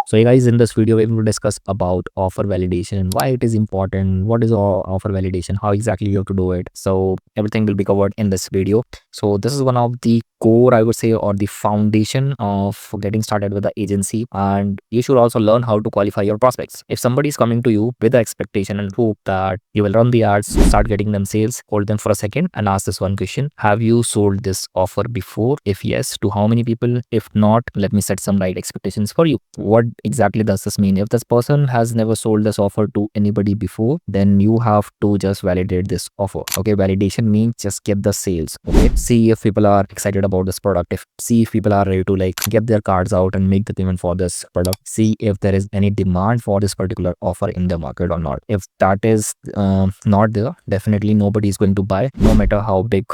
So hey guys, in this video we will discuss about offer validation, why it is important, what is offer validation, how exactly you have to do it. So everything will be covered in this video. So this is one of the core, I would say, or the foundation of getting started with the agency, and you should also learn how to qualify your prospects. If somebody is coming to you with the expectation and hope that you will run the ads, start getting them sales, hold them for a second and ask this one question: have you sold this offer before? If yes, to how many people? If not, let me set some right expectations for you. What exactly does this mean? If this person has never sold this offer to anybody before, then you have to just validate this offer. Okay, validation means just get the sales. Okay, see if people are excited about this product, see if people are ready to like get their cards out and make the payment for this product, see if there is any demand for this particular offer in the market or not. If that is not there, definitely nobody is going to buy, no matter how big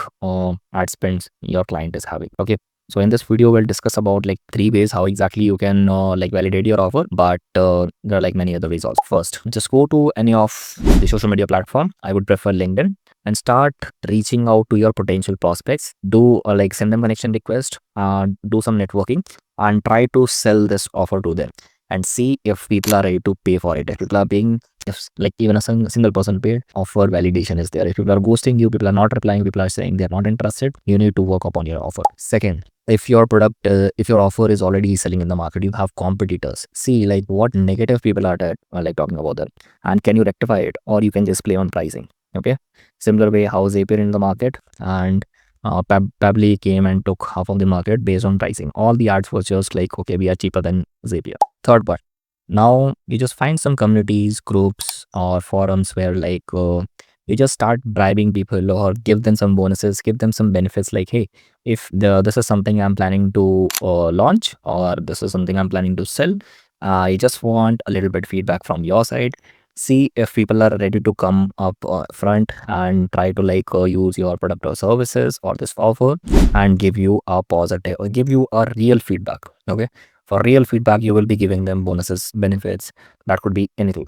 ad spends your client is having. Okay, so in this video, we'll discuss about like 3 ways how exactly you can like validate your offer, but there are like many other ways also. First, just go to any of the social media platform. I would prefer LinkedIn, and start reaching out to your potential prospects. Do like send them connection request, do some networking, and try to sell this offer to them and see if people are ready to pay for it. If people are paying, if like even a single person paid, offer validation is there. If people are ghosting you, people are not replying, people are saying they're not interested, you need to work upon your offer. Second, if your product, if your offer is already selling in the market, you have competitors, see like what negative people are like talking about that, and can you rectify it, or you can just play on pricing. Okay, similar way how Zapier in the market, and Pably came and took half of the market based on pricing. All the ads was just like, okay, we are cheaper than Zapier. Third part, now you just find some communities, groups, or forums where like you just start bribing people or give them some bonuses, give them some benefits, like, hey, if this is something I'm planning to launch, or this is something I'm planning to sell, I just want a little bit feedback from your side. See if people are ready to come up front and try to like use your product or services or this offer, and give you a positive or give you a real feedback. Okay, for real feedback you will be giving them bonuses, benefits, that could be anything.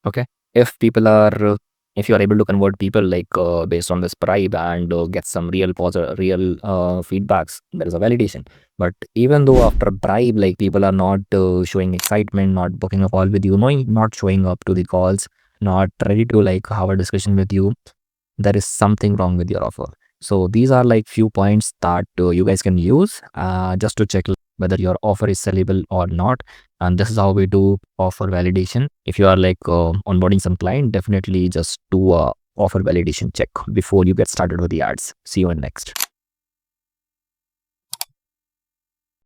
Okay, if people are if you are able to convert people like based on this bribe, and get some real positive real feedbacks, there is a validation. But even though after bribe, like people are not showing excitement, not booking a call with you, not showing up to the calls, not ready to like have a discussion with you, there is something wrong with your offer. So these are like few points that you guys can use just to check whether your offer is sellable or not. And this is how we do offer validation. If you are like onboarding some client, definitely just do a offer validation check before you get started with the ads. See you in next.